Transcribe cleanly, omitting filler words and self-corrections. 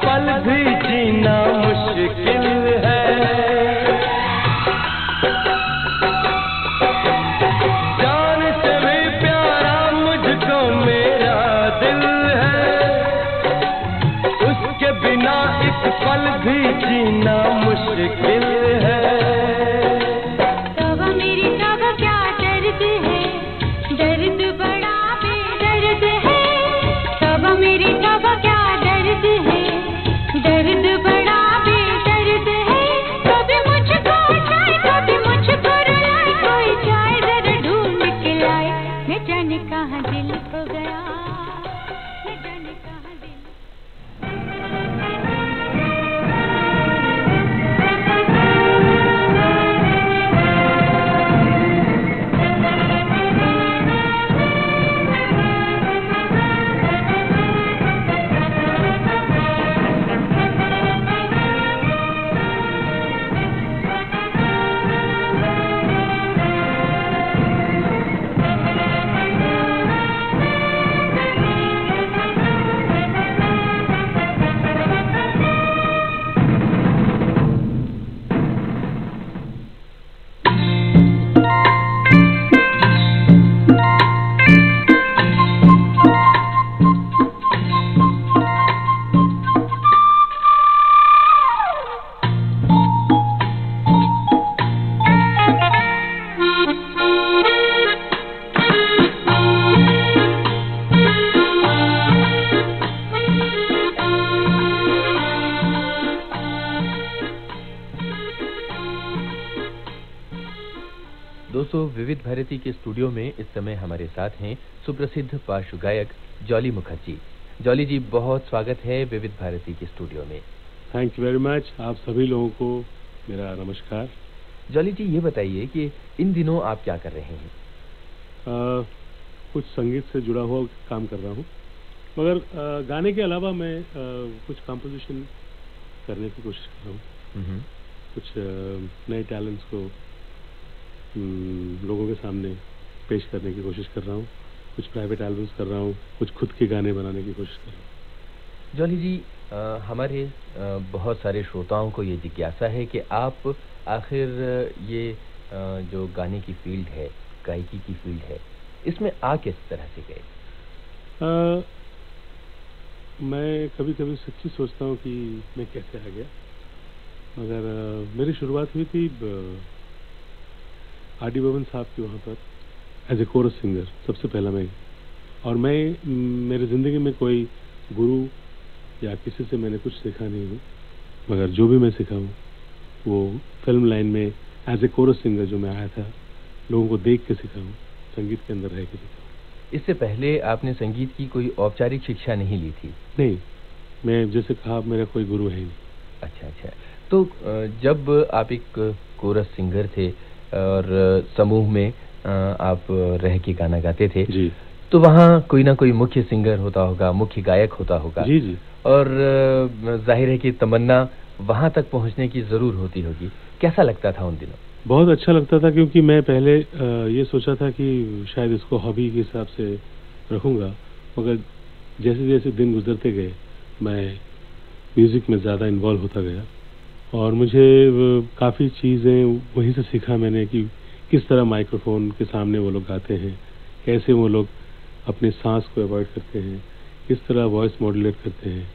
पल भी जीना मुश्किल है। जान से भी प्यारा मुझको मेरा दिल है, उसके बिना एक पल भी जीना मुश्किल है। तब मेरी तब क्या दर्द है, दर्द बड़ा बेदर्द है। तब मेरी तब क्या दर्द है, दर्द बड़ा बेदर्द है। कभी मुझको उठाए, कभी मुझको रुलाए, कोई जाए जरा ढूंढ के लाए। न जाने कहाँ दिल खो गया, न जाने कहाँ दिल। दोस्तों, विविध भारती के स्टूडियो में इस समय हमारे साथ हैं सुप्रसिद्ध पार्श्व गायक जॉली मुखर्जी। जॉली जी, बहुत स्वागत है विविध भारती के स्टूडियो में। Thank you very much. आप सभी लोगों को मेरा नमस्कार। जॉली जी, ये बताइए कि इन दिनों आप क्या कर रहे हैं? कुछ संगीत से जुड़ा हुआ काम कर रहा हूँ, मगर गाने के अलावा मैं कुछ कंपोजिशन करने की कोशिश कर रहा हूँ। कुछ नए टैलेंट्स को लोगों के सामने पेश करने की कोशिश कर रहा हूँ। कुछ प्राइवेट एल्बम्स कर रहा हूँ, कुछ खुद के गाने बनाने की कोशिश कर रहा हूँ। जॉली जी, हमारे बहुत सारे श्रोताओं को ये जिज्ञासा है कि आप आखिर ये जो गाने की फील्ड है, गायकी की फील्ड है, इसमें आ किस तरह से गए? मैं कभी कभी सच्ची सोचता हूँ कि मैं कैसे आ गया, मगर मेरी शुरुआत हुई थी आर डी बर्मन साहब के वहाँ पर एज ए कोरस सिंगर। सबसे पहला मैं, और मैं मेरी ज़िंदगी में कोई गुरु या किसी से मैंने कुछ सीखा नहीं हूँ, मगर जो भी मैं सीखा हूँ वो फिल्म लाइन में एज ए कोरस सिंगर जो मैं आया था, लोगों को देख के सीखा हूँ, संगीत के अंदर रह के सीखा हूँ। इससे पहले आपने संगीत की कोई औपचारिक शिक्षा नहीं ली थी? नहीं, मैं जैसे कहा मेरा कोई गुरु है नहीं। अच्छा अच्छा। तो जब आप एक कोरस सिंगर थे और समूह में आप रह के गाना गाते थे जी, तो वहाँ कोई ना कोई मुख्य सिंगर होता होगा, मुख्य गायक होता होगा। जी जी। और जाहिर है कि तमन्ना वहाँ तक पहुँचने की जरूर होती होगी। कैसा लगता था उन दिनों? बहुत अच्छा लगता था, क्योंकि मैं पहले ये सोचा था कि शायद इसको हॉबी के हिसाब से रखूँगा, मगर जैसे जैसे दिन गुजरते गए मैं म्यूज़िक में ज़्यादा इन्वॉल्व होता गया, और मुझे काफ़ी चीज़ें वहीं से सीखा मैंने कि किस तरह माइक्रोफोन के सामने वो लोग गाते हैं, कैसे वो लोग अपने सांस को अवॉइड करते हैं, किस तरह वॉइस मॉड्यूलेट करते हैं,